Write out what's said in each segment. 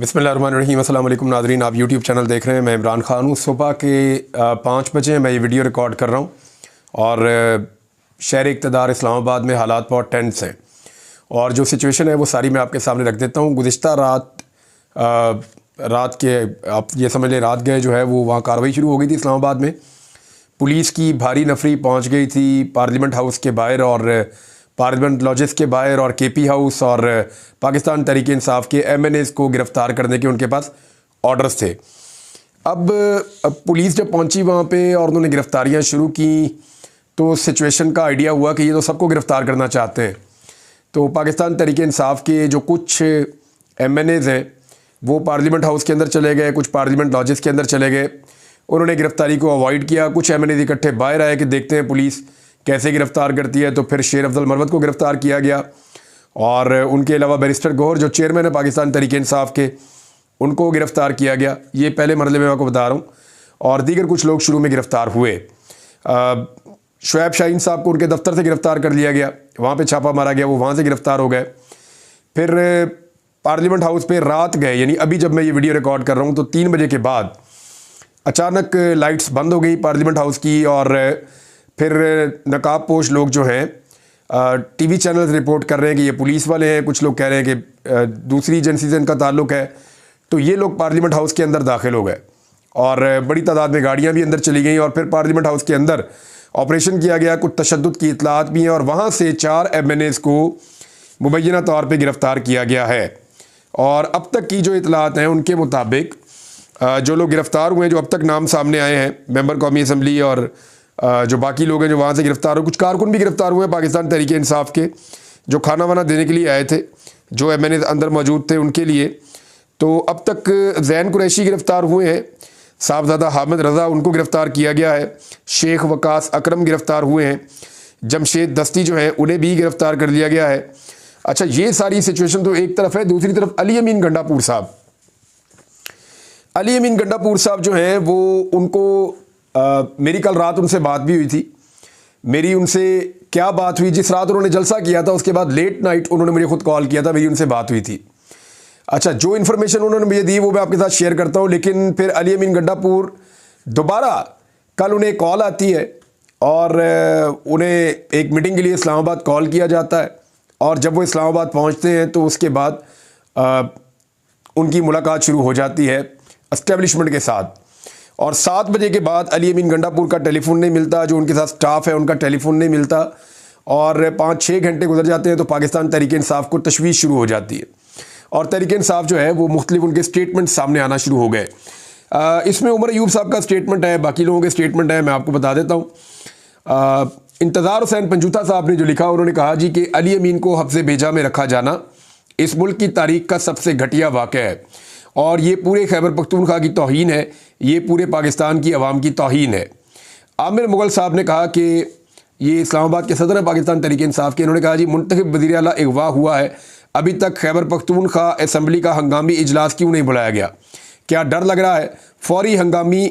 बिस्मिल्लाहिर्रहमानिर्रहीम। अस्सलाम वालेकुम नाज़रीन, आप यूट्यूब चैनल देख रहे हैं। मैं इमरान ख़ान हूँ। सुबह के 5 बजे मैं ये वीडियो रिकॉर्ड कर रहा हूँ और शहर इक़्तिदार इस्लामाबाद में हालात बहुत टेंस हैं और जो सिचुएशन है वो सारी मैं आपके सामने रख देता हूँ। गुज़िश्ता रात के आप ये समझ लें रात गए जो है वो वहाँ कार्रवाई शुरू हो गई थी इस्लामाबाद में। पुलिस की भारी नफरी पहुँच गई थी पार्लियामेंट हाउस के बाहर और पार्लियामेंट लॉजेस के बाहर और केपी हाउस और पाकिस्तान तहरीक इंसाफ के MNAs को गिरफ़्तार करने के उनके पास ऑर्डर्स थे। अब पुलिस जब पहुंची वहाँ पे और उन्होंने गिरफ़्तारियाँ शुरू की तो सिचुएशन का आइडिया हुआ कि ये तो सबको गिरफ़्तार करना चाहते हैं। तो पाकिस्तान तहरीक इंसाफ के जो कुछ MNAs हैं वो पार्लियामेंट हाउस के अंदर चले गए, कुछ पार्लियामेंट लॉजेस के अंदर चले गए। उन्होंने गिरफ़्तारी को अवॉइड किया। कुछ MNAs इकट्ठे बाहर आए कि देखते हैं पुलिस कैसे गिरफ़्तार करती है। तो फिर शेर अफजल मरवत को गिरफ़्तार किया गया और उनके अलावा बैरिस्टर गौहर जो चेयरमैन है पाकिस्तान तहरीक इंसाफ के, उनको गिरफ़्तार किया गया। ये पहले मरहले में आपको बता रहा हूँ। और दीगर कुछ लोग शुरू में गिरफ़्तार हुए। शुएब शाहीन साहब को उनके दफ्तर से गिरफ़्तार कर लिया गया, वहाँ पे छापा मारा गया, वो वहाँ से गिरफ़्तार हो गए। फिर पार्लियामेंट हाउस पे रात गए, यानी अभी जब मैं ये वीडियो रिकॉर्ड कर रहा हूँ तो 3 बजे के बाद अचानक लाइट्स बंद हो गई पार्लियामेंट हाउस की और फिर नकाब पोश लोग जो हैं TV चैनल्स रिपोर्ट कर रहे हैं कि ये पुलिस वाले हैं, कुछ लोग कह रहे हैं कि दूसरी एजेंसी से इनका ताल्लुक़ है। तो ये लोग पार्लियामेंट हाउस के अंदर दाखिल हो गए और बड़ी तादाद में गाड़ियाँ भी अंदर चली गई और फिर पार्लियामेंट हाउस के अंदर ऑपरेशन किया गया। कुछ तशद्दुद की इतलात भी हैं और वहाँ से 4 MNAs को मुबैना तौर पर गिरफ़्तार किया गया है। और अब तक की जो इतलात हैं उनके मुताबिक जो लोग गिरफ़्तार हुए हैं, जो अब तक नाम सामने आए हैं, मेंबर कौमी असम्बली और जो बाकी लोग हैं जो वहाँ से गिरफ़्तार हुए, कुछ कारकुन भी गिरफ़्तार हुए हैं पाकिस्तान तहरीक इंसाफ के, जो खाना वाना देने के लिए आए थे, जो MNAs अंदर मौजूद थे उनके लिए। तो अब तक ज़ैन कुरैशी गिरफ़्तार हुए हैं, साहबज़ादा हामिद रज़ा उनको गिरफ़्तार किया गया है, शेख वकास अकरम गिरफ़्तार हुए हैं, जमशेद दस्ती जो हैं उन्हें भी गिरफ़्तार कर लिया गया है। अच्छा, ये सारी सिचुएशन तो एक तरफ है। दूसरी तरफ अली अमीन गंडापुर साहब जो हैं वो उनको मेरी कल रात उनसे बात भी हुई थी। मेरी उनसे क्या बात हुई, जिस रात उन्होंने जलसा किया था उसके बाद लेट नाइट उन्होंने मुझे खुद कॉल किया था, मेरी उनसे बात हुई थी। अच्छा, जो इन्फॉर्मेशन उन्होंने मुझे दी वो मैं आपके साथ शेयर करता हूँ। लेकिन फिर अली अमीन गंडापुर दोबारा कल उन्हें कॉल आती है और उन्हें एक मीटिंग के लिए इस्लामाबाद कॉल किया जाता है और जब वो इस्लामाबाद पहुँचते हैं तो उसके बाद उनकी मुलाकात शुरू हो जाती है एस्टेब्लिशमेंट के साथ। और 7 बजे के बाद अली अमीन गंडापुर का टेलीफोन नहीं मिलता, जो उनके साथ स्टाफ है उनका टेलीफोन नहीं मिलता और 5-6 घंटे गुजर जाते हैं। तो पाकिस्तान तहरीक इंसाफ को तशवीश शुरू हो जाती है और तहरीक इंसाफ जो है वो मुख्तलिफ उनके स्टेटमेंट सामने आना शुरू हो गए। इसमें उमर अयूब साहब का स्टेटमेंट है, बाकी लोगों के स्टेटमेंट है, मैं आपको बता देता हूँ। इंतज़ार हुसैन पंजूथा साहब ने जो लिखा, उन्होंने कहा जी कि अली अमीन को हफ्ज़े भेजा में रखा जाना इस मुल्क की तारीख का सबसे घटिया वाक़या है और ये पूरे खैबर पख्तूनख्वा की तौहीन है, ये पूरे पाकिस्तान की आवाम की तौहीन है। आमिर मुग़ल साहब ने कहा कि ये इस्लामाबाद के सदर हैं पाकिस्तान तहरीक इंसाफ के, उन्होंने कहा जी मुंतखब वज़ीर आला अगवा हुआ है, अभी तक खैबर पख्तूनख्वा असम्बली का हंगामी इजलास क्यों नहीं बुलाया गया? क्या डर लग रहा है? फौरी हंगामी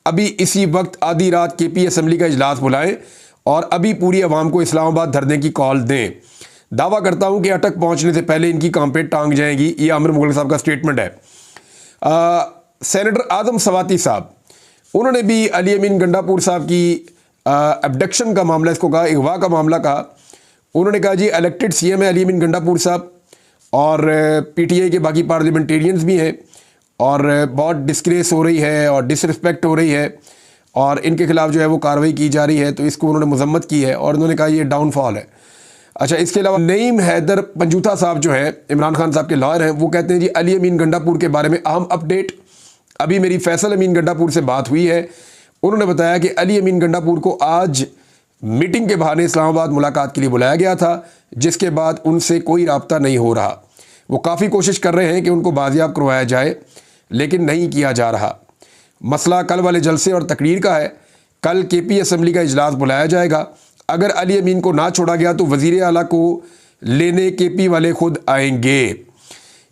अभी इसी वक्त आधी रात KP असम्बली का इजलास बुलाएँ और अभी पूरी आवाम को इस्लामाबाद धरने की कॉल दें। दावा करता हूँ कि अटक पहुँचने से पहले इनकी काम पे टांग जाएगी। ये आमिर मुग़ल साहब का स्टेटमेंट है। सेनेटर आज़म सवाती साहब, उन्होंने भी अली अमीन गंडापुर साहब की अबडक्शन का मामला, इसको कहा अगवा का मामला कहा। उन्होंने कहा जी इलेक्टेड CM है अली अमीन गंडापुर साहब और PTI के बाकी पार्लियामेंटेरियंस भी हैं और बहुत डिस्ग्रेस हो रही है और डिसरिस्पेक्ट हो रही है और इनके खिलाफ जो है वो कार्रवाई की जा रही है। तो इसको उन्होंने मजम्मत की है और उन्होंने कहा ये डाउनफॉल है। अच्छा, इसके अलावा नईम हैदर पंजूथा साहब जो हैं इमरान खान साहब के लॉयर हैं, वो कहते हैं जी अली अमीन गंडापुर के बारे में अहम अपडेट, अभी मेरी फैसल अमीन गंडापुर से बात हुई है। उन्होंने बताया कि अली अमीन गंडापुर को आज मीटिंग के बहाने इस्लामाबाद मुलाकात के लिए बुलाया गया था, जिसके बाद उनसे कोई राब्ता नहीं हो रहा। वो काफ़ी कोशिश कर रहे हैं कि उनको बाजियाब करवाया जाए लेकिन नहीं किया जा रहा। मसला कल वाले जलसे और तकरीर का है। कल KP असम्बली का इजलास बुलाया जाएगा। अगर अली अमीन को ना छोड़ा गया तो वज़ीर आला को लेने KP वाले खुद आएंगे।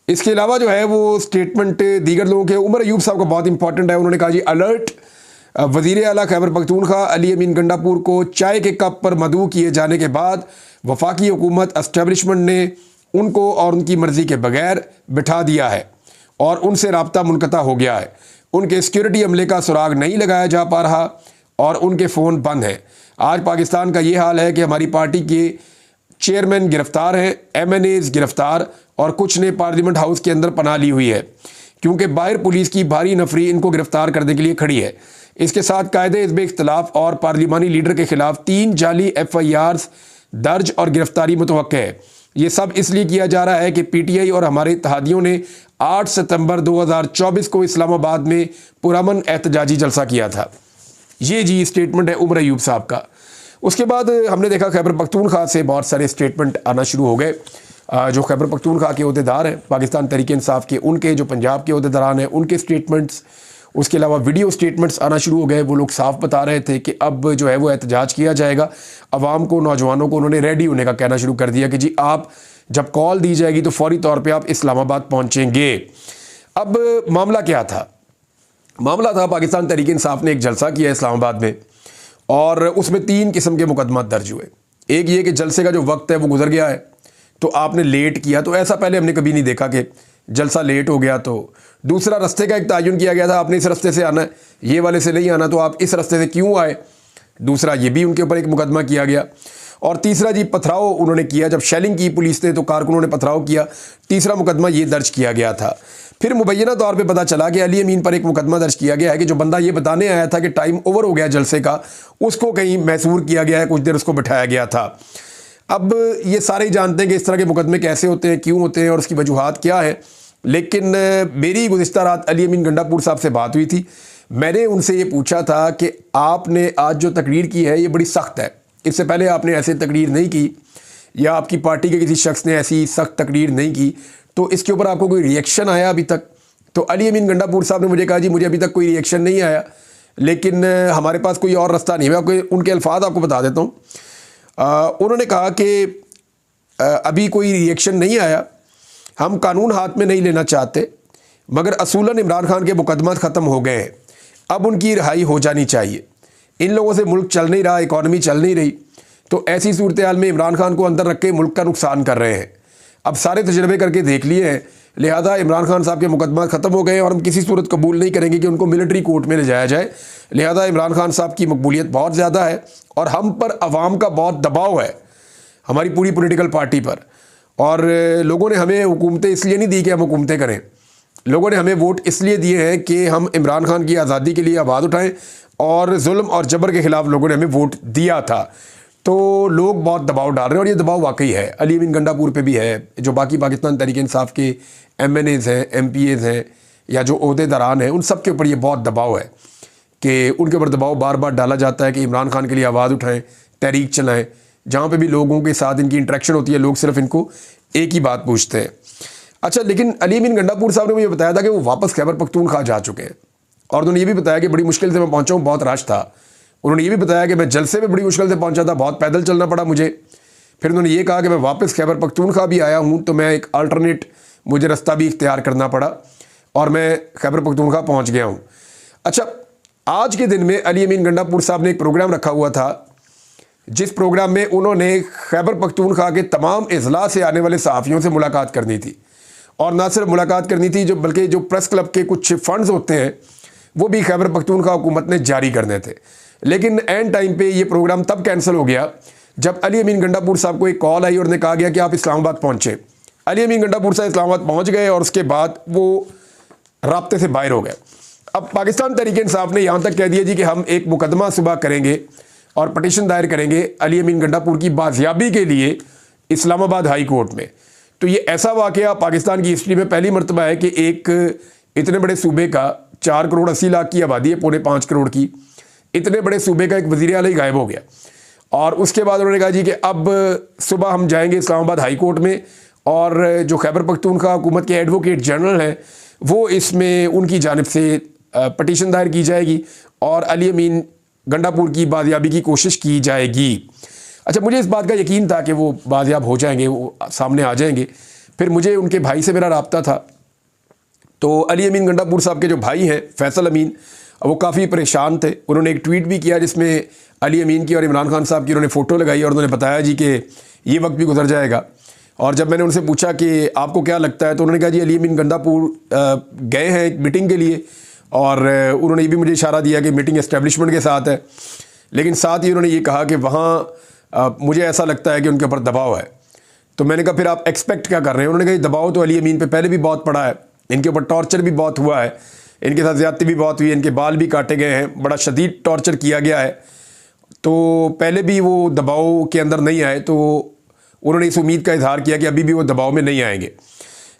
इसके अलावा जो है वो स्टेटमेंट दीगर लोगों के, उमर अयूब साहब का बहुत इंपॉर्टेंट है। उन्होंने कहा जी अलर्ट, वज़ीर आला खैबर पख्तूनख्वा अली अमीन गंडापुर को चाय के कप पर मदऊ किए जाने के बाद वफाकी हुकूमत एस्टेब्लिशमेंट ने उनको और उनकी मर्ज़ी के बगैर बिठा दिया है। और उनसे रब्ता मुनक़ता हो गया है। उनके सिक्योरिटी अमले का सुराग नहीं लगाया जा पा रहा और उनके फ़ोन बंद हैं। आज पाकिस्तान का ये हाल है कि हमारी पार्टी के चेयरमैन गिरफ्तार हैं, MNAs गिरफ्तार, और कुछ ने पार्लियामेंट हाउस के अंदर पनाह ली हुई है क्योंकि बाहर पुलिस की भारी नफरी इनको गिरफ्तार करने के लिए खड़ी है। इसके साथ कायदे हिज़्ब इख्तिलाफ और पार्लिमानी लीडर के खिलाफ 3 जाली FIRs दर्ज और गिरफ्तारी मुतवक्के है। ये सब इसलिए किया जा रहा है कि PTI और हमारे इत्तेहादियों ने 8 सितंबर 2024 को इस्लामाबाद में पुरअमन एहतजाजी जलसा किया था। ये जी स्टेटमेंट है उमर अयूब साहब का। उसके बाद हमने देखा खैबर पख्तूनख्वा से बहुत सारे स्टेटमेंट आना शुरू हो गए। जो खैबर पख्तूनख्वा के अहदेदार हैं पाकिस्तान तहरीक इंसाफ के, उनके जो पंजाब के अहदेदारान हैं उनके स्टेटमेंट्स, उसके अलावा वीडियो स्टेटमेंट्स आना शुरू हो गए। वो लोग साफ बता रहे थे कि अब जो है वो एहतजाज किया जाएगा। अवाम को, नौजवानों को उन्होंने रेडी होने का कहना शुरू कर दिया कि जी आप जब कॉल दी जाएगी तो फौरी तौर पे आप इस्लामाबाद पहुंचेंगे। अब मामला क्या था? मामला था पाकिस्तान तहरीक इंसाफ ने एक जलसा किया इस्लामाबाद में और उसमें 3 किस्म के मुकदमा दर्ज हुए। एक ये कि जलसे का जो वक्त है वो गुजर गया है तो आपने लेट किया, तो ऐसा पहले हमने कभी नहीं देखा कि जलसा लेट हो गया। तो दूसरा, रास्ते का एक तयन किया गया था, आपने इस रास्ते से आना है, ये वाले से नहीं आना, तो आप इस रास्ते से क्यों आए? दूसरा, ये भी उनके ऊपर एक मुकदमा किया गया। और तीसरा जी, पथराव उन्होंने किया, जब शेलिंग की पुलिस ने तो कारकुनों ने पथराव किया, तीसरा मुकदमा ये दर्ज किया गया था। फिर मुबैना तौर पे पता चला कि अली अमीन पर एक मुकदमा दर्ज किया गया है कि जो बंदा ये बताने आया था कि टाइम ओवर हो गया जलसे का, उसको कहीं मैसूर किया गया है, कुछ देर उसको बिठाया गया था। अब ये सारे ही जानते हैं कि इस तरह के मुकदमे कैसे होते हैं, क्यों होते हैं और उसकी वजूहात क्या है। लेकिन मेरी गुज़िश्ता रात अली अमीन गंडापुर साहब से बात हुई थी। मैंने उनसे ये पूछा था कि आपने आज जो तकरीर की है ये बड़ी सख्त है, इससे पहले आपने ऐसे तकरीर नहीं की या आपकी पार्टी के किसी शख्स ने ऐसी सख्त तकरीर नहीं की, तो इसके ऊपर आपको कोई रिएक्शन आया अभी तक? तो अली अमीन गंडापुर साहब ने मुझे कहा जी मुझे अभी तक कोई रिएक्शन नहीं आया, लेकिन हमारे पास कोई और रास्ता नहीं है। मैं आपको उनके अल्फाज आपको बता देता हूँ। उन्होंने कहा कि अभी कोई रिएक्शन नहीं आया, हम कानून हाथ में नहीं लेना चाहते, मगर असूलन इमरान खान के मुकदमा ख़त्म हो गए हैं, अब उनकी रिहाई हो जानी चाहिए। इन लोगों से मुल्क चल नहीं रहा, इकॉनमी चल नहीं रही, तो ऐसी सूरत हाल में इमरान खान को अंदर रख के मुल्क का नुकसान कर रहे हैं। अब सारे तजर्बे करके देख लिए हैं, लिहाजा इमरान खान साहब के मुकदमा ख़त्म हो गए और हम किसी सूरत कबूल नहीं करेंगे कि उनको मिलिट्री कोर्ट में ले जाया जाए। लिहाजा इमरान खान साहब की मकबूलियत बहुत ज़्यादा है और हम पर अवाम का बहुत दबाव है, हमारी पूरी पॉलिटिकल पार्टी पर। और लोगों ने हमें हुकूमतें इसलिए नहीं दी कि हम हुकूमतें करें, लोगों ने हमें वोट इसलिए दिए हैं कि हम इमरान खान की आज़ादी के लिए आवाज़ उठाएं, और जुल्म और जबर के ख़िलाफ़ लोगों ने हमें वोट दिया था। तो लोग बहुत दबाव डाल रहे हैं और ये दबाव वाकई है, अली अमीन गंडापुर पे भी है, जो बाकी पाकिस्तान तहरीक इंसाफ के MNAs हैं, MPAs हैं या जो ओहदेदारान हैं, उन सब के ऊपर ये बहुत दबाव है कि उनके ऊपर दबाव बार बार डाला जाता है कि इमरान खान के लिए आवाज़ उठाएं, तहरीक चलाएं। जहाँ पे भी लोगों के साथ इनकी इंटरेक्शन होती है, लोग सिर्फ इनको एक ही बात पूछते हैं। अच्छा, लेकिन अली अमीन गंडापुर साहब ने मुझे बताया था कि वो वापस खैबर पख्तूनख्वा जा चुके हैं और उन्होंने ये भी बताया कि बड़ी मुश्किल से मैं पहुँचा हूँ, बहुत रश था। उन्होंने ये भी बताया कि मैं जलसे में बड़ी मुश्किल से पहुँचा था, बहुत पैदल चलना पड़ा मुझे। फिर उन्होंने ये कहा कि मैं वापस खैबर पख्तूनख्वा भी आया हूँ, तो मैं एक अल्टरनेट मुझे रास्ता भी इख्तियार करना पड़ा और मैं खैबर पख्तूनख्वा पहुँच गया हूँ। अच्छा, आज के दिन में अली अमीन गंडापुर साहब ने एक प्रोग्राम रखा हुआ था, जिस प्रोग्राम में उन्होंने खैबर पख्तूनख्वा के तमाम अजला से आने वाले सहाफ़ियों से मुलाकात करनी थी। और ना सिर्फ मुलाकात करनी थी, बल्कि जो प्रेस क्लब के कुछ फंड्स होते हैं वो भी खैबर पख्तूनख्वा हुकूमत ने जारी करने थे। लेकिन एंड टाइम पे ये प्रोग्राम तब कैंसिल हो गया जब अली अमीन गंडापुर साहब को एक कॉल आई और उन्हें कहा गया कि आप इस्लामाबाद पहुँचे। अली अमीन गंडापुर साहब इस्लामाबाद पहुँच गए और उसके बाद वो राब्ते से बाहर हो गए। अब पाकिस्तान तहरीक इंसाफ ने यहाँ तक कह दिया जी कि हम एक मुकदमा सुबह करेंगे और पटिशन दायर करेंगे अली अमीन गंडापुर की बाजियाबी के लिए इस्लामाबाद हाई कोर्ट में। तो ये ऐसा वाक़या पाकिस्तान की हिस्ट्री में पहली मरतबा है कि एक इतने बड़े सूबे का 4 करोड़ 80 लाख की आबादी है, 4.25 करोड़ की, इतने बड़े सूबे का एक वज़ीर आला ही गायब हो गया। और उसके बाद उन्होंने कहा जी कि अब सुबह हम जाएंगे इस्लामाबाद हाई कोर्ट में और जो खैबर पख्तूनख्वा हुकूमत के एडवोकेट जनरल हैं वो इसमें उनकी जानिब से पटिशन दायर की जाएगी और अली अमीन गंडापुर की बाजियाबी की कोशिश की जाएगी। अच्छा, मुझे इस बात का यकीन था कि वो बाजियाब हो जाएंगे, वो सामने आ जाएंगे। फिर मुझे उनके भाई से मेरा रब्ता था, तो अली अमीन गंडापुर साहब के जो भाई हैं फैसल अमीन, वो काफ़ी परेशान थे। उन्होंने एक ट्वीट भी किया जिसमें अली अमीन की और इमरान खान साहब की उन्होंने फ़ोटो लगाई और उन्होंने बताया जी कि ये वक्त भी गुजर जाएगा और जब मैंने उनसे पूछा कि आपको क्या लगता है, तो उन्होंने कहा जी अली अमीन गंडापुर गए हैं एक मीटिंग के लिए, और उन्होंने ये भी मुझे इशारा दिया कि मीटिंग एस्टेब्लिशमेंट के साथ है, लेकिन साथ ही उन्होंने ये कहा कि वहाँ मुझे ऐसा लगता है कि उनके ऊपर दबाव है। तो मैंने कहा फिर आप एक्सपेक्ट क्या कर रहे हैं? उन्होंने कहा दबाव तो अली अमीन पे पहले भी बहुत पड़ा है, इनके ऊपर टॉर्चर भी बहुत हुआ है, इनके साथ ज़्यादती भी बहुत हुई है, इनके बाल भी काटे गए हैं, बड़ा शदीद टॉर्चर किया गया है, तो पहले भी वो दबाव के अंदर नहीं आए। तो उन्होंने इस उम्मीद का इजहार किया कि अभी भी वो दबाव में नहीं आएंगे,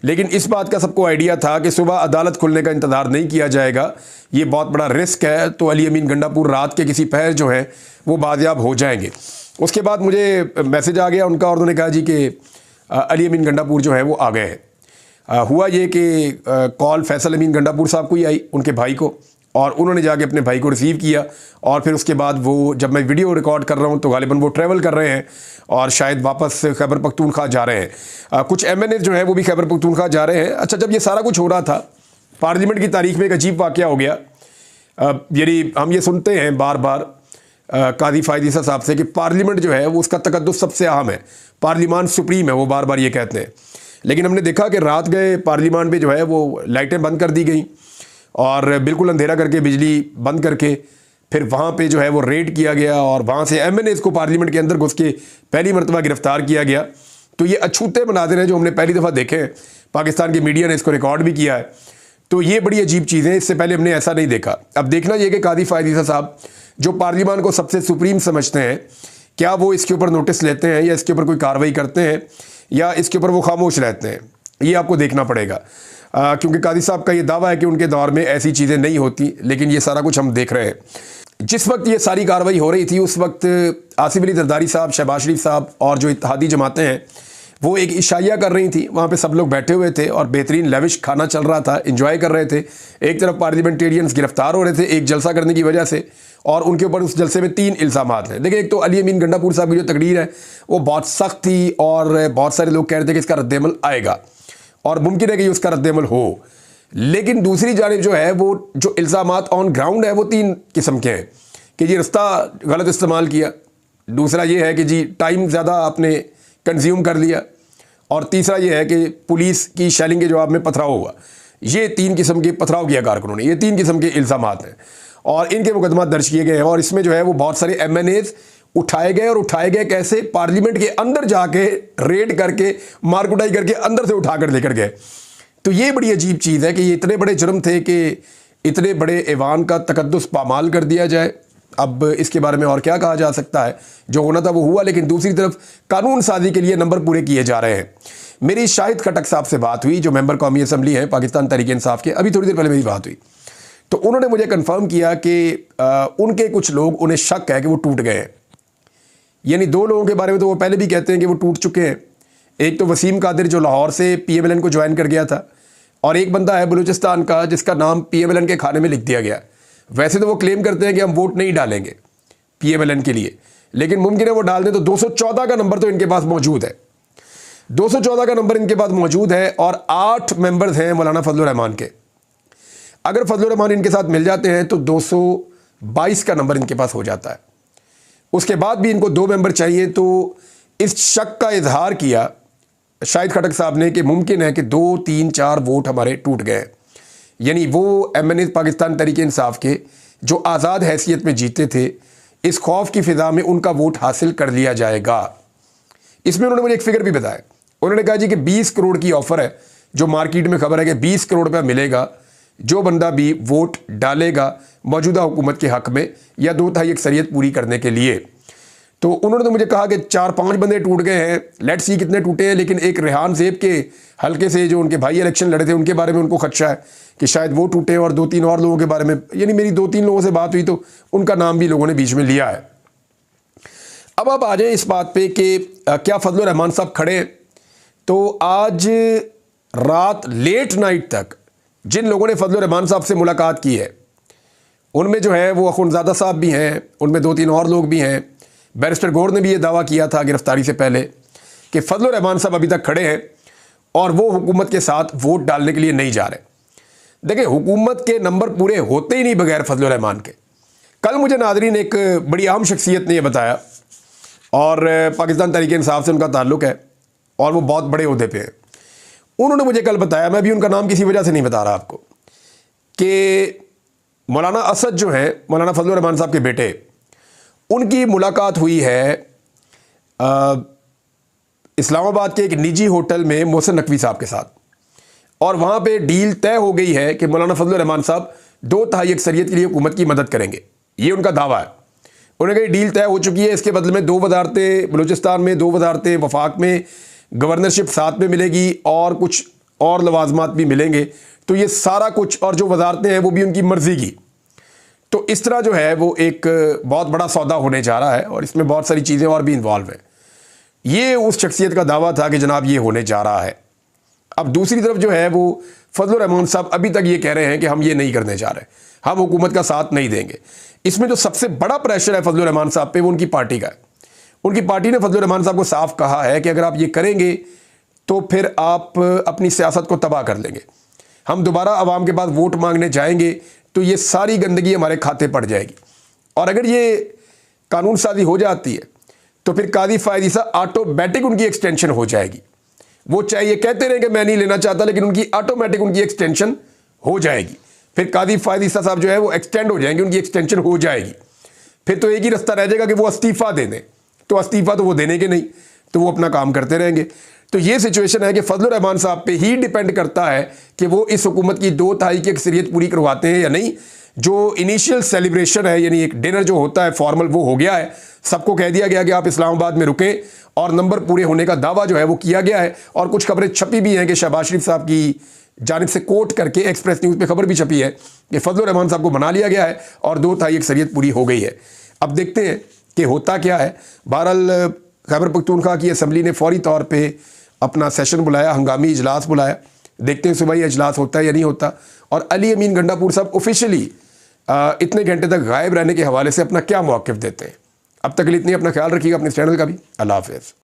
लेकिन इस बात का सबको आइडिया था कि सुबह अदालत खुलने का इंतज़ार नहीं किया जाएगा, ये बहुत बड़ा रिस्क है, तो अली अमीन गंडापुर रात के किसी पहर जो है वो बाजियाब हो जाएंगे। उसके बाद मुझे मैसेज आ गया उनका, और उन्होंने कहा जी कि अली अमीन गंडापुर जो है वो आ गए हैं। हुआ ये कि कॉल फैसल अमीन गंडापुर साहब को ही आई, उनके भाई को, और उन्होंने जाके अपने भाई को रिसीव किया, और फिर उसके बाद वो, जब मैं वीडियो रिकॉर्ड कर रहा हूँ तो गालिबन वो ट्रैवल कर रहे हैं और शायद वापस खैबर पख्तूनख्वा जा रहे हैं। कुछ MNA जो हैं वो भी खैबर पख्तूनख्वा जा रहे हैं। अच्छा, जब ये सारा कुछ हो रहा था, पार्लियामेंट की तारीख में एक अजीब वाक़या हो गया। यानी हम ये सुनते हैं बार बार काजी फ़ायद ईसा साहब से कि पार्लियामेंट जो है वो उसका तकद्दुस सबसे अहम है, पार्लियामान सुप्रीम है, वो बार बार ये कहते हैं। लेकिन हमने देखा कि रात गए पार्लियामान में जो है वो लाइटें बंद कर दी गई, और बिल्कुल अंधेरा करके, बिजली बंद करके, फिर वहाँ पे जो है वो रेड किया गया, और वहाँ से MNAs को पार्लियामेंट के अंदर घुस के पहली मरतबा गिरफ्तार किया गया। तो ये अछूते मनाज़िर हैं जो हमने पहली दफ़ा देखे हैं, पाकिस्तान की मीडिया ने इसको रिकॉर्ड भी किया है। तो ये बड़ी अजीब चीज़ें, इससे पहले हमने ऐसा नहीं देखा। अब देखना ये कि काजी फ़ायद ईसा साहब जो पार्लियामान को सबसे सुप्रीम समझते हैं, क्या वो इसके ऊपर नोटिस लेते हैं, या इसके ऊपर कोई कार्रवाई करते हैं, या इसके ऊपर वो खामोश रहते हैं, ये आपको देखना पड़ेगा। क्योंकि काजी साहब का ये दावा है कि उनके दौर में ऐसी चीज़ें नहीं होती, लेकिन ये सारा कुछ हम देख रहे हैं। जिस वक्त ये सारी कार्रवाई हो रही थी, उस वक्त आसिफ अली जरदारी साहब, शहबाज शरीफ साहब और जो इत्तेहादी जमातें हैं वो एक इशाइया कर रही थी। वहाँ पे सब लोग बैठे हुए थे और बेहतरीन लेविश खाना चल रहा था, एंजॉय कर रहे थे। एक तरफ पार्लियामेंटेरियंस गिरफ्तार हो रहे थे एक जलसा करने की वजह से, और उनके ऊपर उस जलसे में 3 इल्ज़ामात हैं। देखिए, एक तो अली अमीन गंडापुर साहब की जो तकरीर है वो बहुत सख्त थी, और बहुत सारे लोग कह रहे थे कि इसका रद्द-ए-अमल आएगा और मुमकिन है कि उसका रद्द-ए-अमल हो। लेकिन दूसरी जानिब जो है वो जो इल्ज़ामात ऑन ग्राउंड है वो 3 किस्म के हैं कि जी रास्ता गलत इस्तेमाल किया, दूसरा ये है कि जी टाइम ज़्यादा आपने कंज्यूम कर लिया, और तीसरा ये है कि पुलिस की शेलिंग के जवाब में पथराव हुआ। ये 3 किस्म के पथराव किया कारकुनों ने, ये 3 किस्म के इल्ज़ामात हैं, और इनके मुकदमा दर्ज किए गए हैं। और इसमें जो है वो बहुत सारे MNAs उठाए गए, और उठाए गए कैसे? पार्लियामेंट के अंदर जाके रेड करके, मारकुटाई करके अंदर से उठाकर लेकर गए। तो ये बड़ी अजीब चीज़ है कि ये इतने बड़े जुर्म थे कि इतने बड़े ऐवान का तकद्दुस पामाल कर दिया जाए। अब इसके बारे में और क्या कहा जा सकता है, जो होना था वो हुआ, लेकिन दूसरी तरफ कानून साजी के लिए नंबर पूरे किए जा रहे हैं। मेरी शाहिद खटक साहब से बात हुई, जो मेंबर कौमी असम्बली हैं पाकिस्तान तहरीक इंसाफ के, अभी थोड़ी देर पहले मेरी बात हुई, तो उन्होंने मुझे कंफर्म किया कि उनके कुछ लोग, उन्हें शक है कि वो टूट गए हैं। यानी 2 लोगों के बारे में तो वो पहले भी कहते हैं कि वो टूट चुके हैं। एक तो वसीम कादिर जो लाहौर से PMLN को ज्वाइन कर गया था, और एक बंदा है बलूचिस्तान का जिसका नाम PMLN के खाने में लिख दिया गया। वैसे तो वो क्लेम करते हैं कि हम वोट नहीं डालेंगे PMLN के लिए, लेकिन मुमकिन है वो डाल दें। तो 214 का नंबर तो इनके पास मौजूद है, 214 का नंबर इनके पास मौजूद है, और 8 मेंबर्स हैं मौलाना फजलुर रहमान के। अगर फजलुर रहमान इनके साथ मिल जाते हैं तो 222 का नंबर इनके पास हो जाता है। उसके बाद भी इनको 2 मेंबर चाहिए। तो इस शक का इजहार किया शाहिद खटक साहब ने कि मुमकिन है कि 2, 3, 4 वोट हमारे टूट गए। यानी वो MNA पाकिस्तान तहरीक इंसाफ के जो आज़ाद हैसियत में जीते थे, इस खौफ की फ़िज़ा में उनका वोट हासिल कर लिया जाएगा। इसमें उन्होंने मुझे एक फ़िगर भी बताया। उन्होंने कहा जी कि 20 करोड़ की ऑफ़र है, जो मार्केट में खबर है कि 20 करोड़ रुपया मिलेगा जो बंदा भी वोट डालेगा मौजूदा हुकूमत के हक़ में, या 2/3 अक्सरियत पूरी करने के लिए। तो उन्होंने तो मुझे कहा कि 4-5 बंदे टूट गए हैं, लेट्स सी कितने टूटे हैं। लेकिन एक रेहान ज़ेब के हल्के से जो उनके भाई इलेक्शन लड़े थे, उनके बारे में उनको खदशा है कि शायद वो टूटे, और 2-3 और लोगों के बारे में, यानी मेरी 2-3 लोगों से बात हुई तो उनका नाम भी लोगों ने बीच में लिया है। अब आ जाए इस बात पे कि क्या फजलुर रहमान साहब खड़े। तो आज रात लेट नाइट तक जिन लोगों ने फजलुर रहमान साहब से मुलाकात की है, उनमें जो है वो अखुनज़ादा साहब भी हैं, उनमें 2-3 और लोग भी हैं। बैरिस्टर गौर ने भी ये दावा किया था गिरफ्तारी से पहले कि फजलुर रहमान साहब अभी तक खड़े हैं और वो हुकूमत के साथ वोट डालने के लिए नहीं जा रहे। देखिए, हुकूमत के नंबर पूरे होते ही नहीं बगैर फजलुर रहमान के। कल मुझे नादरीन एक बड़ी अहम शख्सियत ने यह बताया, और पाकिस्तान तहरीक इंसाफ से उनका ताल्लुक़ है, और वो बहुत बड़े ओहदे पे हैं। उन्होंने मुझे कल बताया, मैं भी उनका नाम किसी वजह से नहीं बता रहा आपको, कि मौलाना असद जो है, मौलाना फजलुर रहमान साहब के बेटे, उनकी मुलाकात हुई है इस्लामाबाद के एक निजी होटल में मोहसिन नकवी साहब के साथ, और वहाँ पे डील तय हो गई है कि मौलाना फजलुर रहमान साहब 2/3 अक्सरियत के लिए हुकूमत की मदद करेंगे। ये उनका दावा है। उन्होंने कहा डील तय हो चुकी है, इसके बदले में 2 वजारतें बलूचिस्तान में, 2 वजारतें वफाक में, गवर्नरशिप साथ में मिलेगी और कुछ और लवाजमात भी मिलेंगे। तो ये सारा कुछ, और जो वजारतें हैं वो भी उनकी मर्जी की। तो इस तरह जो है वो एक बहुत बड़ा सौदा होने जा रहा है, और इसमें बहुत सारी चीज़ें और भी इन्वॉल्व हैं। ये उस शख्सियत का दावा था कि जनाब ये होने जा रहा है। अब दूसरी तरफ जो है वो फजलुर रहमान साहब अभी तक ये कह रहे हैं कि हम ये नहीं करने जा रहे, हम हुकूमत का साथ नहीं देंगे। इसमें जो सबसे बड़ा प्रेशर है फजलुर रहमान साहब पे, वो उनकी पार्टी का है। उनकी पार्टी ने फजलुर रहमान साहब को साफ कहा है कि अगर आप ये करेंगे तो फिर आप अपनी सियासत को तबाह कर लेंगे, हम दोबारा आवाम के पास वोट मांगने जाएंगे तो ये सारी गंदगी हमारे खाते पड़ जाएगी। और अगर ये कानून साजी हो जाती है तो फिर कादी फायद ईसा ऑटोमेटिक उनकी एक्सटेंशन हो जाएगी। वो चाहे ये कहते रहे कि मैं नहीं लेना चाहता, लेकिन उनकी ऑटोमेटिक उनकी एक्सटेंशन हो जाएगी। फिर कादी फायद ईसा साहब जो है वो एक्सटेंड हो जाएंगे, उनकी एक्सटेंशन हो जाएगी। फिर तो एक ही रास्ता रह जाएगा कि वो इस्तीफा दे दें। तो इस्तीफा तो वो देने के नहीं, तो वो अपना काम करते रहेंगे। तो ये सिचुएशन है कि फजलुर रहमान साहब पे ही डिपेंड करता है कि वो इस हुकूमत की 2/3 की अक्सरियत पूरी करवाते हैं या नहीं। जो इनिशियल सेलिब्रेशन है, यानी एक डिनर जो होता है फॉर्मल, वो हो गया है। सबको कह दिया गया कि आप इस्लामाबाद में रुकें, और नंबर पूरे होने का दावा जो है वो किया गया है। और कुछ खबरें छपी भी हैं कि शहबाज शरीफ साहब की जानिब से कोट करके एक्सप्रेस न्यूज़ पे खबर भी छपी है कि फजलुर रहमान साहब को बना लिया गया है और 2/3 अक्सरियत पूरी हो गई है। अब देखते हैं कि होता क्या है। बहरहाल खैबर पख्तूनख्वा की असम्बली ने फौरी तौर पर अपना सेशन बुलाया, हंगामी इजलास बुलाया। देखते हैं सुबह ये इजलास होता है या नहीं होता। और अली अमीन गंडापुर साहब ऑफिशियली इतने घंटे तक गायब रहने के हवाले से अपना क्या मौक़िफ़ देते हैं। अब तक के लिए इतनी, अपना ख्याल रखिएगा, अपने चैनल का भी। अल्लाह हाफ़िज़।